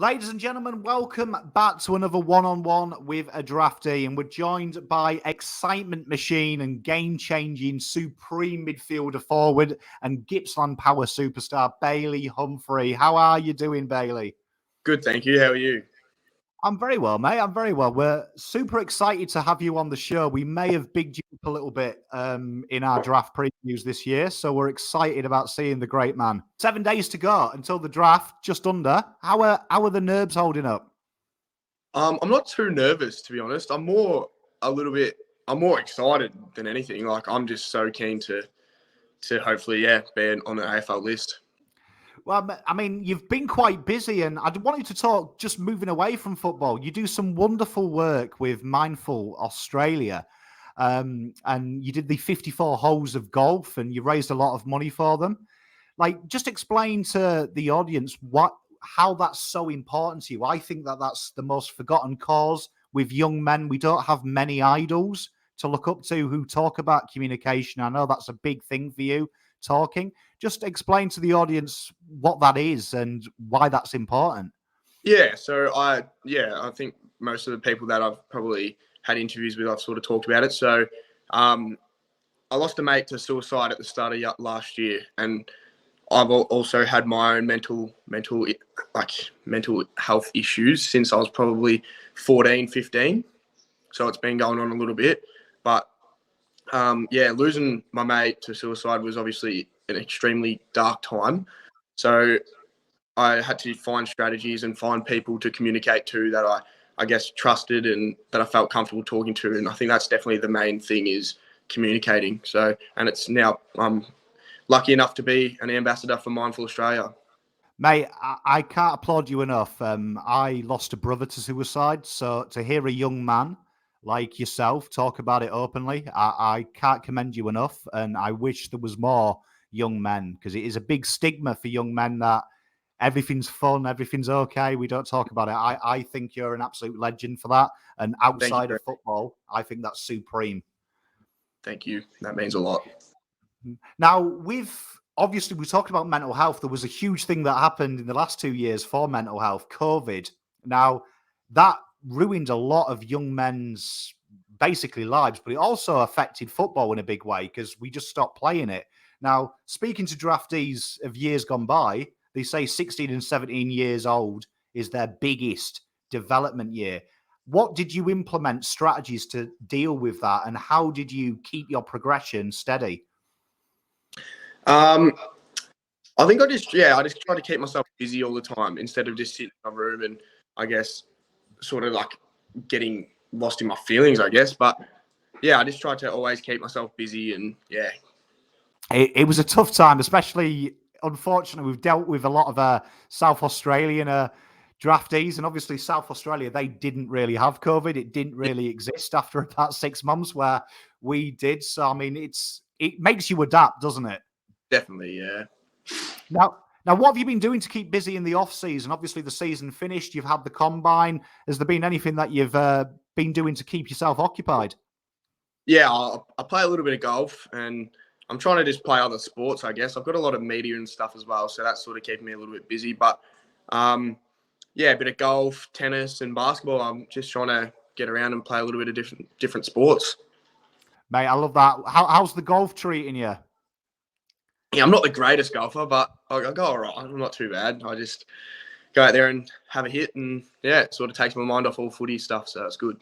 Ladies and gentlemen, welcome back to another one-on-one with a draftee, and we're joined by excitement machine and game-changing supreme midfielder forward and Gippsland power superstar Bailey Humphrey. How are you doing, Bailey? Good, thank you. How are you? I'm very well, mate. I'm very well. We're super excited to have you on the show. We may have bigged you up a little bit in our draft previews this year, so we're excited about seeing the great man. 7 days to go until the draft, just under. How are the nerves holding up? I'm not too nervous, to be honest. I'm more excited than anything. Like, I'm just so keen to hopefully, be on the AFL list. Well, I mean, you've been quite busy, and I wanted to talk just moving away from football. You do some wonderful work with Mindful Australia, and you did the 54 holes of golf, and you raised a lot of money for them. Like, just explain to the audience how that's so important to you. I think that's the most forgotten cause with young men. We don't have many idols to look up to who talk about communication. I know that's a big thing for you, talking. Just explain to the audience what that is and why that's important. Yeah, so I think most of the people that I've probably had interviews with, I've sort of talked about it. So I lost a mate to suicide at the start of last year, and I've also had my own mental health issues since I was probably 14, 15. So it's been going on a little bit. But losing my mate to suicide was obviously an extremely dark time. So I had to find strategies and find people to communicate to that I guess trusted and that I felt comfortable talking to. And I think that's definitely the main thing, is communicating. So, and it's now I'm lucky enough to be an ambassador for Mindful Australia. Mate, I can't applaud you enough. I lost a brother to suicide. So to hear a young man like yourself talk about it openly, I can't commend you enough. And I wish there was more young men, because it is a big stigma for young men that everything's fun, everything's okay, we don't talk about it. I think you're an absolute legend for that. And outside of football, I think that's supreme. Thank you. That means a lot. Now, obviously, we talked about mental health. There was a huge thing that happened in the last 2 years for mental health, COVID. Now, that ruined a lot of young men's basically lives, but it also affected football in a big way because we just stopped playing it. Now, speaking to draftees of years gone by, they say 16 and 17 years old is their biggest development year. What did you implement strategies to deal with that, and how did you keep your progression steady? I think I just try to keep myself busy all the time instead of just sitting in my room and I guess sort of like getting lost in my feelings, I guess. But yeah, I just try to always keep myself busy, and yeah. It was a tough time, especially, unfortunately, we've dealt with a lot of South Australian draftees, and obviously South Australia, they didn't really have COVID. It didn't really exist after about 6 months where we did. So, I mean, it makes you adapt, doesn't it? Definitely, yeah. Now, what have you been doing to keep busy in the off season? Obviously, the season finished. You've had the combine. Has there been anything that you've been doing to keep yourself occupied? Yeah, I play a little bit of golf, and I'm trying to just play other sports, I guess. I've got a lot of media and stuff as well, so that's sort of keeping me a little bit busy. But a bit of golf, tennis, and basketball. I'm just trying to get around and play a little bit of different sports. Mate, I love that. How's the golf treating you? Yeah, I'm not the greatest golfer, but I go all right. I'm not too bad. I just go out there and have a hit, and yeah, it sort of takes my mind off all footy stuff, so it's good.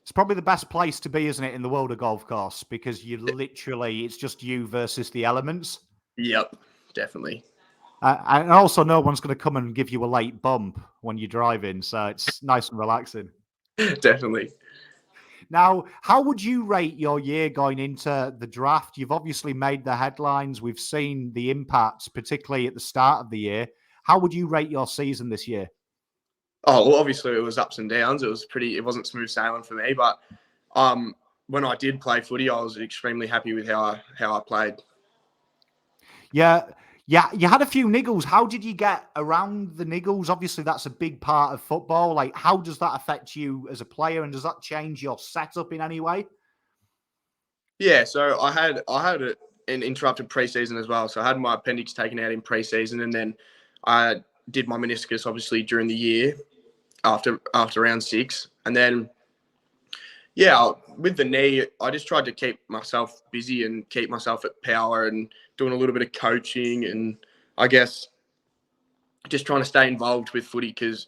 It's probably the best place to be, isn't it, in the world of golf course, because it's just you versus the elements. Yep, definitely. And also, no one's going to come and give you a late bump when you're driving, so it's nice and relaxing. Definitely. Now, how would you rate your year going into the draft? You've obviously made the headlines. We've seen the impacts, particularly at the start of the year. How would you rate your season this year? Oh, well, obviously it was ups and downs. It wasn't smooth sailing for me, but when I did play footy, I was extremely happy with how I played. Yeah, you had a few niggles. How did you get around the niggles? Obviously, that's a big part of football. Like, how does that affect you as a player, and does that change your setup in any way? Yeah, so I had an interrupted preseason as well. So I had my appendix taken out in preseason, and then I did my meniscus obviously during the year after round 6. And then, yeah, with the knee, I just tried to keep myself busy and keep myself at power and doing a little bit of coaching, and I guess just trying to stay involved with footy, because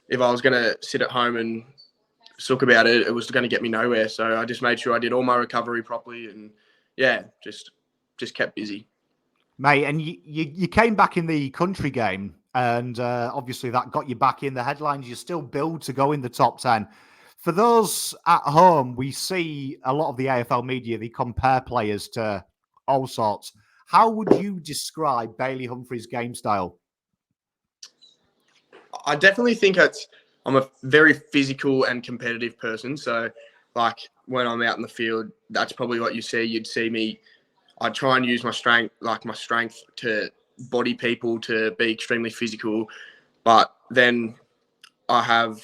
if I was going to sit at home and sook about it, it was going to get me nowhere. So I just made sure I did all my recovery properly, and yeah, just kept busy. Mate, and you came back in the country game, and obviously that got you back in the headlines. You still build to go in the top 10. For those at home, we see a lot of the AFL media, they compare players to all sorts. How would you describe Bailey Humphrey's game style? I definitely think I'm a very physical and competitive person. So, like, when I'm out in the field, that's probably what you see. You'd see me, I try and use my strength to body people, to be extremely physical. But then I have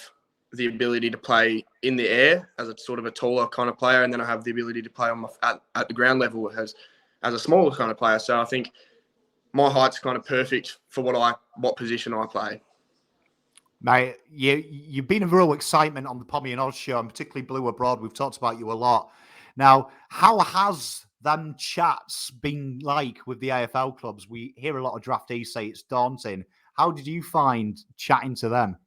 the ability to play in the air as a sort of a taller kind of player, and then I have the ability to play at the ground level as a smaller kind of player. So I think my height's kind of perfect for what position I play. Mate, you've been a real excitement on the Pommy and Oz show, and particularly Blue Abroad. We've talked about you a lot. Now, how has them chats been like with the AFL clubs? We hear a lot of draftees say it's daunting. How did you find chatting to them?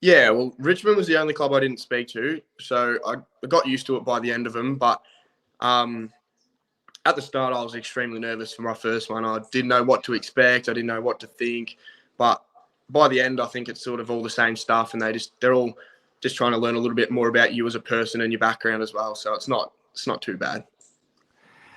Yeah, well, Richmond was the only club I didn't speak to, so I got used to it by the end of them. But at the start, I was extremely nervous for my first one. I didn't know what to expect. I didn't know what to think. But by the end, I think it's sort of all the same stuff, and they're all just trying to learn a little bit more about you as a person and your background as well. So it's not too bad.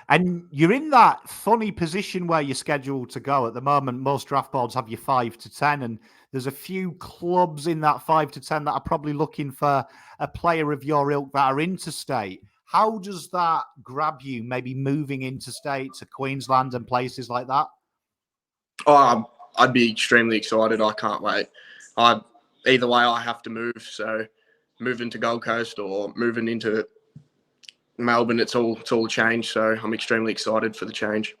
And you're in that funny position where you're scheduled to go at the moment. Most draft boards have you 5 to 10, and there's a few clubs in that 5 to 10 that are probably looking for a player of your ilk that are interstate. How does that grab you, maybe moving interstate to Queensland and places like that? Oh, I'd be extremely excited. I can't wait. Either way, I have to move. So moving to Gold Coast or moving into Melbourne, it's all a change. So I'm extremely excited for the change.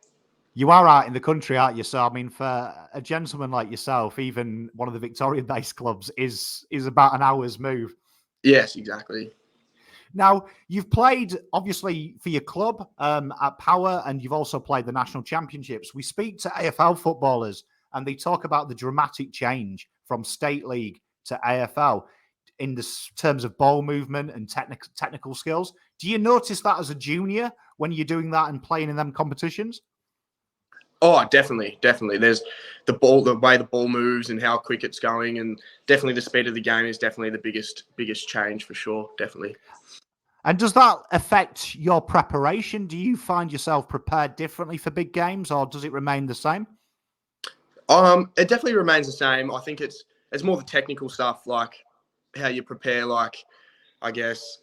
You are out in the country, aren't you? So, I mean, for a gentleman like yourself, even one of the Victorian-based clubs is about an hour's move. Yes, exactly. Now, you've played, obviously, for your club at Power, and you've also played the national championships. We speak to AFL footballers, and they talk about the dramatic change from state league to AFL in terms of ball movement and technical skills. Do you notice that as a junior when you're doing that and playing in them competitions? Oh, definitely. There's the way the ball moves and how quick it's going, and definitely the speed of the game is definitely the biggest change for sure. Definitely. And does that affect your preparation? Do you find yourself prepared differently for big games, or does it remain the same? It definitely remains the same. I think it's more the technical stuff, like how you prepare, like, I guess,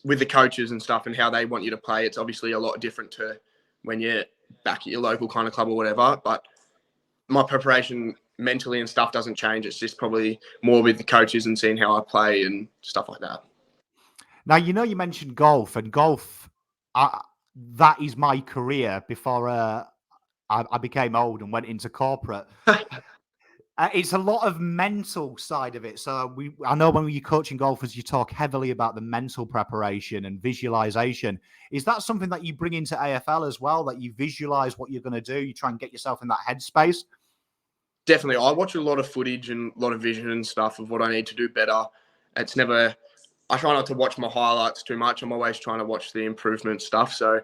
with the coaches and stuff and how they want you to play. It's obviously a lot different to when you're back at your local kind of club or whatever. But my preparation mentally and stuff doesn't change. It's just probably more with the coaches and seeing how I play and stuff like that. Now, you mentioned golf, and golf, that is my career before I became old and went into corporate. It's a lot of mental side of it. So I know when you're coaching golfers, you talk heavily about the mental preparation and visualization. Is that something that you bring into AFL as well, that you visualize what you're going to do? You try and get yourself in that headspace? Definitely. I watch a lot of footage and a lot of vision and stuff of what I need to do better. I try not to watch my highlights too much. I'm always trying to watch the improvement stuff. So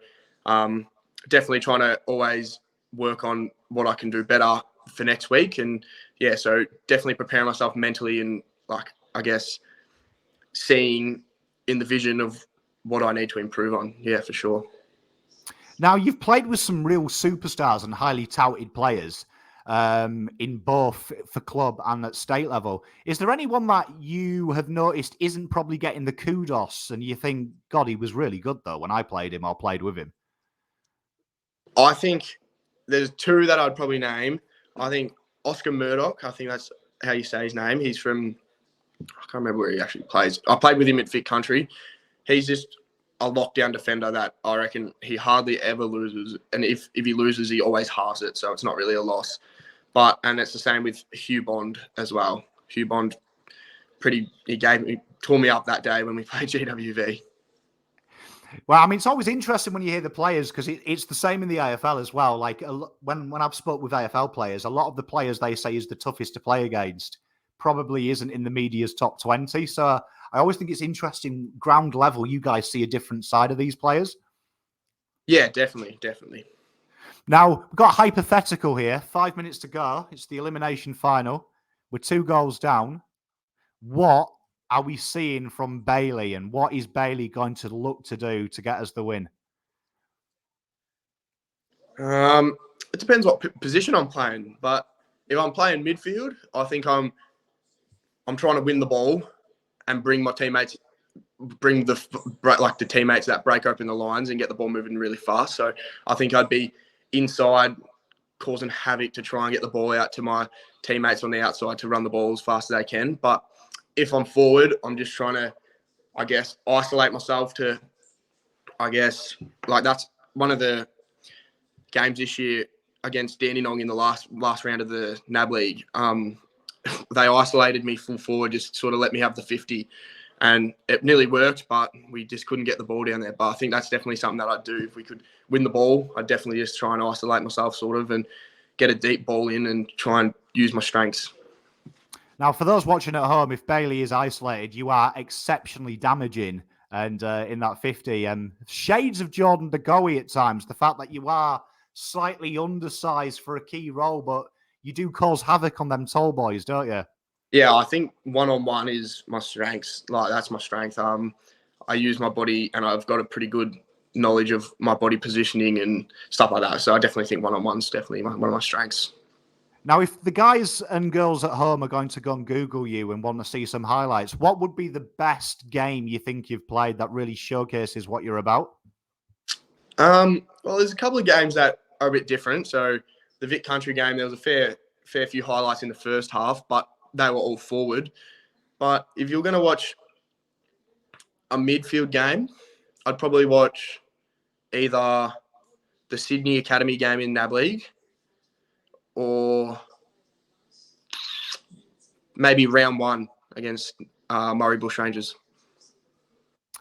definitely trying to always work on what I can do better for next week. And yeah, so definitely preparing myself mentally and, like, I guess, seeing in the vision of what I need to improve on. Yeah, for sure. Now, you've played with some real superstars and highly touted players in both for club and at state level. Is there anyone that you have noticed isn't probably getting the kudos and you think, God, he was really good though when I played him or played with him? I think there's two that I'd probably name. I think Oscar Murdoch, I think that's how you say his name. He's from, I can't remember where he actually plays. I played with him at Fit Country. He's just a lockdown defender that I reckon he hardly ever loses. And if he loses, he always halves it. So it's not really a loss. And it's the same with Hugh Bond as well. Hugh Bond, tore me up that day when we played GWV. Well, I mean, it's always interesting when you hear the players, because it's the same in the AFL as well. Like when I've spoke with AFL players, a lot of the players they say is the toughest to play against probably isn't in the media's top 20. So I always think it's interesting, ground level, you guys see a different side of these players. Yeah, definitely. Now, we've got a hypothetical here. 5 minutes to go. It's the elimination final. We're 2 goals down. What are we seeing from Bailey, and what is Bailey going to look to do to get us the win? It depends what position I'm playing, but if I'm playing midfield, I think I'm trying to win the ball and bring the teammates that break open the lines and get the ball moving really fast. So I think I'd be inside causing havoc to try and get the ball out to my teammates on the outside to run the ball as fast as they can. But if I'm forward, I'm just trying to, I guess, isolate myself to, that's one of the games this year against Dandenong in the last round of the NAB League. They isolated me full forward, just sort of let me have the 50. And it nearly worked, but we just couldn't get the ball down there. But I think that's definitely something that I'd do. If we could win the ball, I'd definitely just try and isolate myself sort of and get a deep ball in and try and use my strengths. Now, for those watching at home, if Bailey is isolated, you are exceptionally damaging. And in that 50, and shades of Jordan De Goey at times, the fact that you are slightly undersized for a key role, but you do cause havoc on them tall boys, don't you? Yeah, I think one-on-one is my strengths. That's my strength. I use my body, and I've got a pretty good knowledge of my body positioning and stuff like that. So I definitely think one-on-one's definitely one of my strengths. Now, if the guys and girls at home are going to go and Google you and want to see some highlights, what would be the best game you think you've played that really showcases what you're about? Well, there's a couple of games that are a bit different. So the Vic Country game, there was a fair few highlights in the first half, but they were all forward. But if you're going to watch a midfield game, I'd probably watch either the Sydney Academy game in NAB League or maybe round 1 against Murray Bushrangers.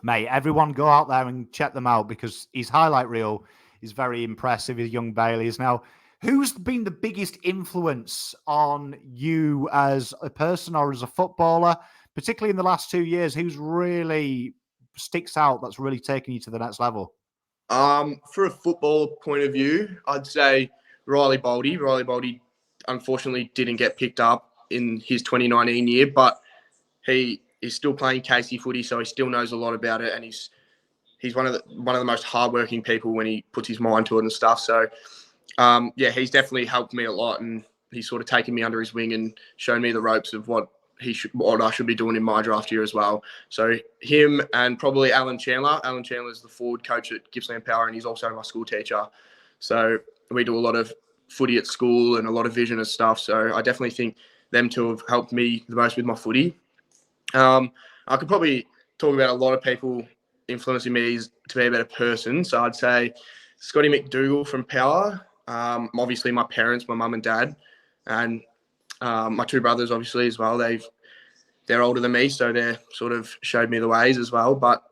Mate, everyone go out there and check them out, because his highlight reel is very impressive, his young Bailey's. Now, who's been the biggest influence on you as a person or as a footballer, particularly in the last 2 years? Who's really sticks out that's really taken you to the next level? For a football point of view, I'd say Riley Boldy. Riley Boldy unfortunately didn't get picked up in his 2019 year, but he is still playing Casey footy, so he still knows a lot about it, and he's one of the most hardworking people when he puts his mind to it and stuff. So he's definitely helped me a lot, and he's sort of taken me under his wing and shown me the ropes of what I should be doing in my draft year as well. So him and probably Alan Chandler. Alan Chandler is the forward coach at Gippsland Power, and he's also my school teacher. So we do a lot of footy at school and a lot of vision and stuff. So I definitely think them two have helped me the most with my footy. I could probably talk about a lot of people influencing me to be a better person. So I'd say Scotty McDougall from Power. Obviously my parents, my mum and dad, and my 2 brothers obviously as well. They're older than me, so they sort of showed me the ways as well. But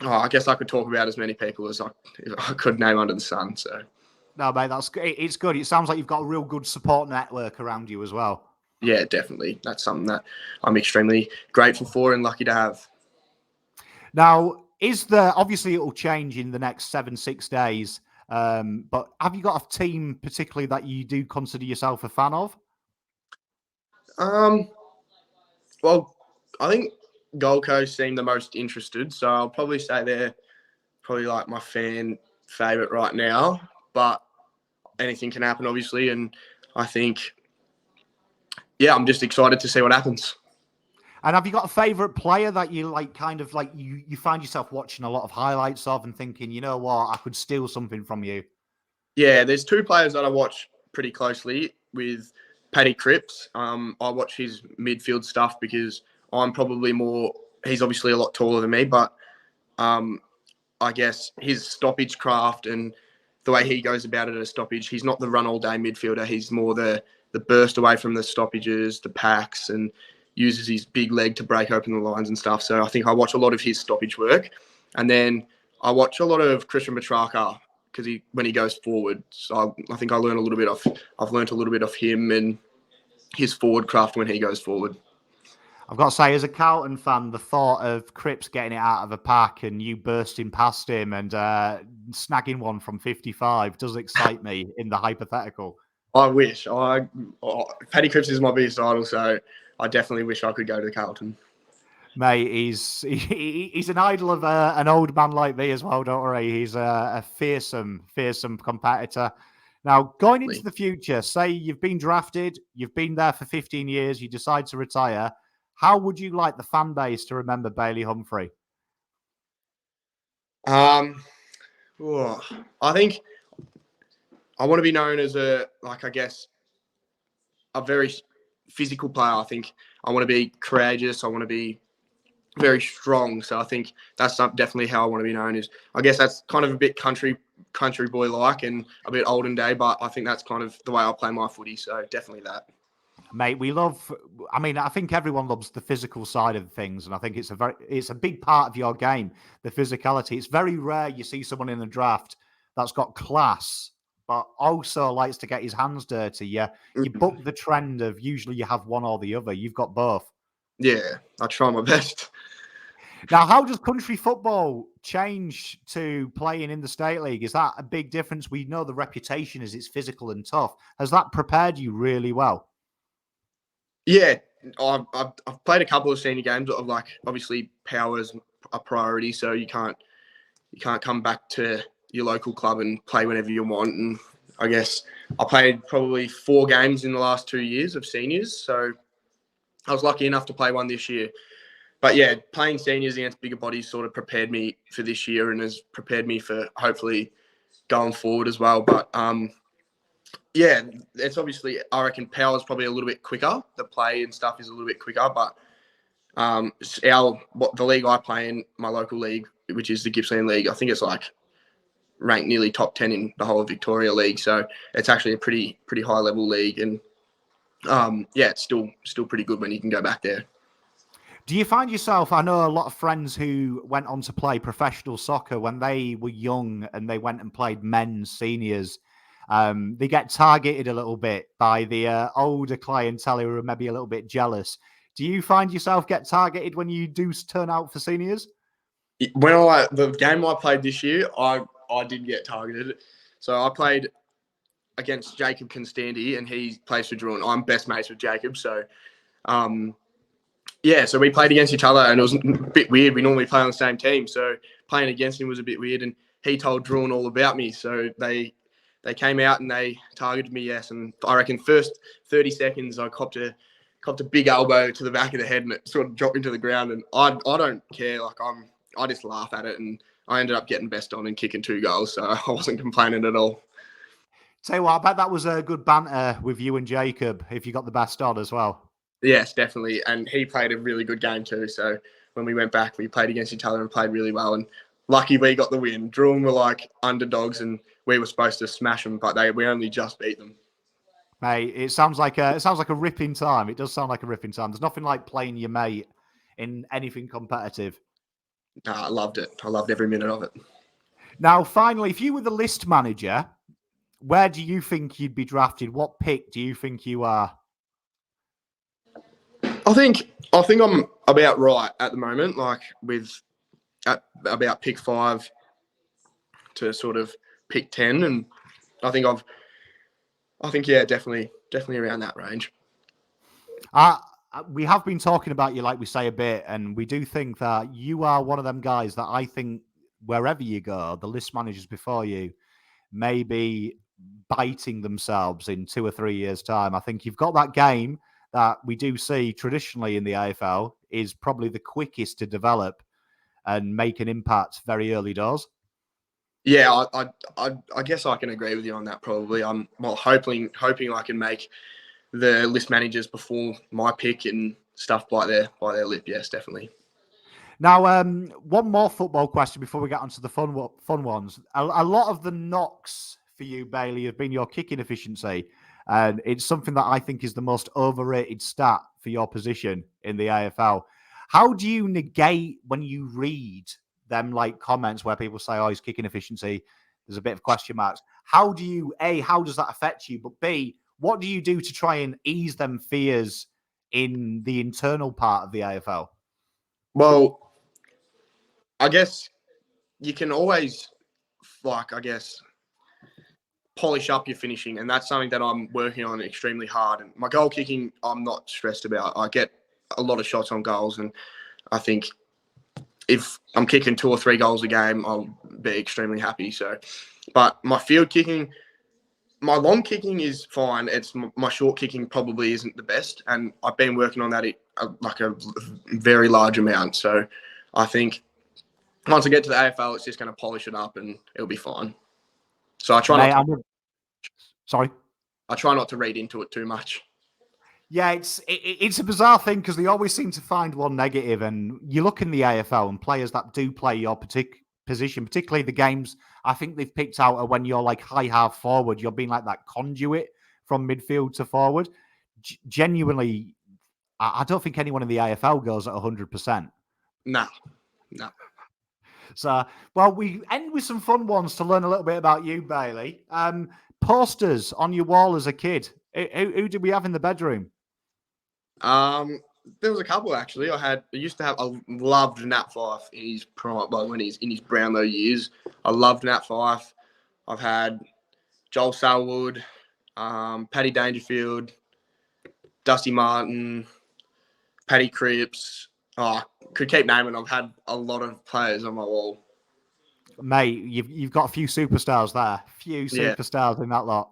I guess I could talk about as many people as I could name under the sun. So no, mate, it's good. It sounds like you've got a real good support network around you as well. Yeah, definitely. That's something that I'm extremely grateful for and lucky to have. Now, obviously it will change in the next 6 days, but have you got a team particularly that you do consider yourself a fan of? Well, I think Gold Coast seem the most interested, so I'll probably say they're probably like my fan favourite right now, but anything can happen, obviously, and I think, I'm just excited to see what happens. And have you got a favourite player that you you find yourself watching a lot of highlights of and thinking, you know what, I could steal something from you? Yeah, there's 2 players that I watch pretty closely with. Paddy Cripps. I watch his midfield stuff because I'm probably he's obviously a lot taller than me, but I guess his stoppage craft and the way he goes about it at a stoppage, he's not the run all day midfielder. He's more the the burst away from the stoppages, the packs, and uses his big leg to break open the lines and stuff. So I think I watch a lot of his stoppage work. And then I watch a lot of Christian Petrarca because when he goes forward. So I think I've learned a little bit of him and his forward craft when he goes forward. I've got to say, as a Carlton fan, the thought of Cripps getting it out of a pack and you bursting past him and snagging one from 55 does excite me in the hypothetical. I wish. Paddy Cripps is my biggest idol, so I definitely wish I could go to Carlton. Mate, he's an idol of an old man like me as well, don't worry. He's a fearsome competitor. Now, going into the future, say you've been drafted, you've been there for 15 years, you decide to retire. How would you like the fan base to remember Bailey Humphrey? I think I want to be known as a very physical player. I think I want to be courageous. I want to be very strong. So I think that's definitely how I want to be known. I guess that's kind of a bit country boy like and a bit olden day, but I think that's kind of the way I play my footy. So definitely that. Mate, I think everyone loves the physical side of things, and I think it's a big part of your game, the physicality. It's very rare you see someone in the draft that's got class, but also likes to get his hands dirty. You buck the trend of usually you have one or the other. You've got both. Yeah, I try my best. Now, how does country football change to playing in the State League? Is that a big difference? We know the reputation is it's physical and tough. Has that prepared you really well? Yeah, I've played a couple of senior games. Obviously, power's a priority, so you can't come back to your local club and play whenever you want. And I guess I played probably 4 games in the last 2 years of seniors, so I was lucky enough to play one this year. But yeah, playing seniors against bigger bodies sort of prepared me for this year and has prepared me for hopefully going forward as well. But yeah, it's obviously, I reckon power is probably a little bit quicker. The play and stuff is a little bit quicker, but the league I play in, my local league, which is the Gippsland League, I think it's ranked nearly top 10 in the whole of Victoria League. So it's actually a pretty high level league, and it's still pretty good when you can go back there. Do you find yourself, I know a lot of friends who went on to play professional soccer when they were young and they went and played men's seniors. They get targeted a little bit by the older clientele who are maybe a little bit jealous. Do you find yourself get targeted when you do turn out for seniors? When the game I played this year, I did get targeted. So I played against Jacob Constandy, and he plays for Drew, and I'm best mates with Jacob. So, so we played against each other, and it was a bit weird. We normally play on the same team, so playing against him was a bit weird. And he told Drew all about me, so they came out and they targeted me, yes. And I reckon first 30 seconds I copped a big elbow to the back of the head, and it sort of dropped into the ground. And I don't care. I just laugh at it, and I ended up getting best on and kicking 2 goals, so I wasn't complaining at all. Tell you what, I bet that was a good banter with you and Jacob if you got the best on as well. Yes, definitely. And he played a really good game too. So when we went back, we played against each other and played really well. And lucky we got the win. Drew were like underdogs, and we were supposed to smash them, but we only just beat them. Mate, it sounds like a ripping time. It does sound like a ripping time. There's nothing like playing your mate in anything competitive. I loved it. I loved every minute of it. Now, finally, if you were the list manager, where do you think you'd be drafted? What pick do you think you are? I think I'm about right at the moment, at about pick 5 to sort of pick 10, and I think definitely around that range. We have been talking about you, like we say, a bit, and we do think that you are one of them guys that I think wherever you go, the list managers before you may be biting themselves in 2 or 3 years' time. I think you've got that game that we do see traditionally in the AFL is probably the quickest to develop and make an impact very early doors. Yeah, I guess I can agree with you on that. Probably, I'm hoping I can make the list managers before my pick and stuff by their lip. Yes, definitely. Now, one more football question before we get onto the fun ones. A lot of the knocks for you, Bailey, have been your kicking efficiency. And it's something that I think is the most overrated stat for your position in the AFL. How do you negate when you read them like comments where people say, oh, his kicking efficiency, there's a bit of question marks. How do you, A, how does that affect you? But B, what do you do to try and ease them fears in the internal part of the AFL? Well, I guess you can always, polish up your finishing. And that's something that I'm working on extremely hard. And my goal kicking, I'm not stressed about. I get a lot of shots on goals. And I think if I'm kicking 2 or 3 goals a game, I'll be extremely happy. So, but my field kicking, my long kicking is fine. It's my short kicking probably isn't the best. And I've been working on that like a very large amount. So I think once I get to the AFL, it's just going to polish it up and it'll be fine. So I try not to, I try not to read into it too much. Yeah, it's a bizarre thing because they always seem to find one negative. And you look in the AFL and players that do play your position, particularly the games I think they've picked out are when you're like high half forward, you're being like that conduit from midfield to forward. Genuinely, I don't think anyone in the AFL goes at 100%. No. So, well, we end with some fun ones to learn a little bit about you, Bailey. Posters on your wall as a kid. Who did we have in the bedroom? There was a couple actually. I loved Nat Fyfe in his prime, when he's in his Brownlow years. I loved Nat Fyfe. I've had Joel Selwood, Paddy Dangerfield, Dusty Martin, Paddy Cripps. Could keep naming. I've had a lot of players on my wall. Mate, you've got a few superstars there. In that lot.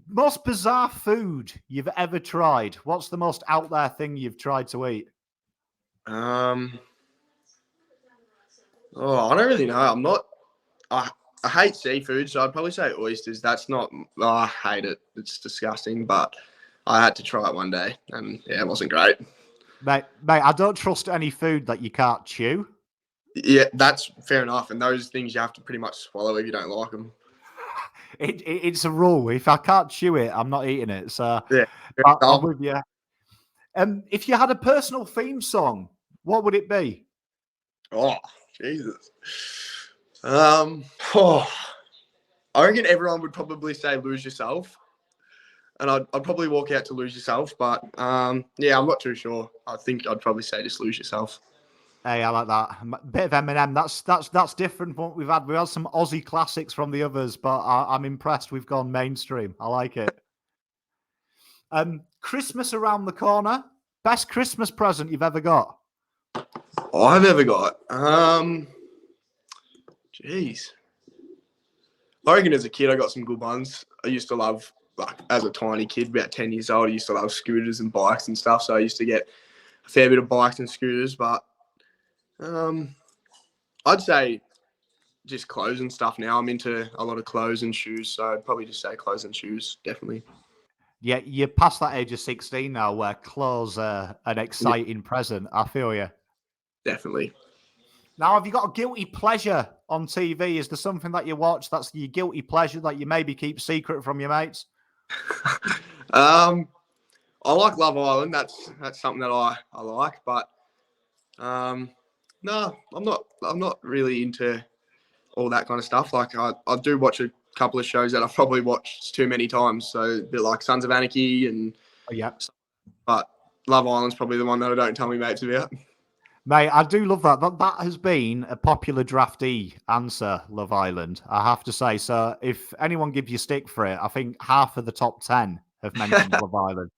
Most bizarre food you've ever tried. What's the most out there thing you've tried to eat? I don't really know. I hate seafood, so I'd probably say oysters. That's not. I hate it. It's disgusting. But I had to try it one day, and yeah, it wasn't great. Mate, I don't trust any food that you can't chew. Yeah, that's fair enough. And those things you have to pretty much swallow if you don't like them. It's a rule. If I can't chew it, I'm not eating it. So yeah, I'm with you. If you had a personal theme song, what would it be? Oh, Jesus. I reckon everyone would probably say "Lose Yourself," and I'd probably walk out to "Lose Yourself." But yeah, I'm not too sure. I think I'd probably say just "Lose Yourself." Hey, I like that. Bit of Eminem. That's different from what we've had. We had some Aussie classics from the others, but I'm impressed we've gone mainstream. I like it. Christmas around the corner. Best Christmas present you've ever got? I've ever got. Jeez. I reckon as a kid I got some good ones. I used to love, as a tiny kid, about 10 years old, I used to love scooters and bikes and stuff. So I used to get a fair bit of bikes and scooters, but I'd say just clothes and stuff now. I'm into a lot of clothes and shoes, so I'd probably just say clothes and shoes, definitely. Yeah, you're past that age of 16 now where clothes are an exciting present. I feel you. Definitely. Now, have you got a guilty pleasure on TV? Is there something that you watch that's your guilty pleasure that you maybe keep secret from your mates? I like Love Island. That's something that I like, but no, I'm not really into all that kind of stuff. Like I do watch a couple of shows that I've probably watched too many times. So a bit like Sons of Anarchy and but Love Island's probably the one that I don't tell my mates about. Mate, I do love that. That has been a popular draftee answer, Love Island, I have to say. So if anyone gives you stick for it, I think half of the top 10 have mentioned Love Island.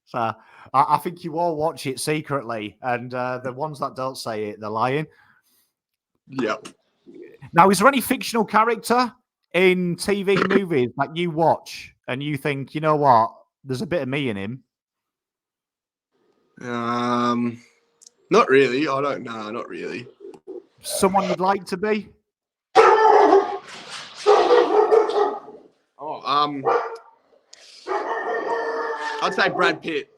So I think you all watch it secretly, and the ones that don't say it, they're lying. Yep. Now, is there any fictional character in TV movies that you watch and you think, you know what, there's a bit of me in him? Not really. I don't know. Not really. Someone you'd like to be? I'd say Brad Pitt.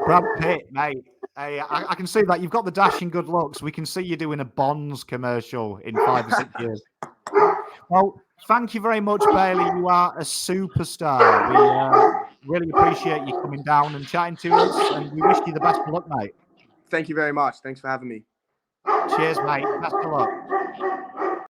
Brad Pitt, mate. Hey, I can see that. You've got the dashing good looks. We can see you doing a Bonds commercial in 5 or 6 years. Well, Thank you very much, Bailey. You are a superstar. We really appreciate you coming down and chatting to us, and we wish you the best of luck, mate. Thank you very much. Thanks for having me. Cheers, mate. Best of luck.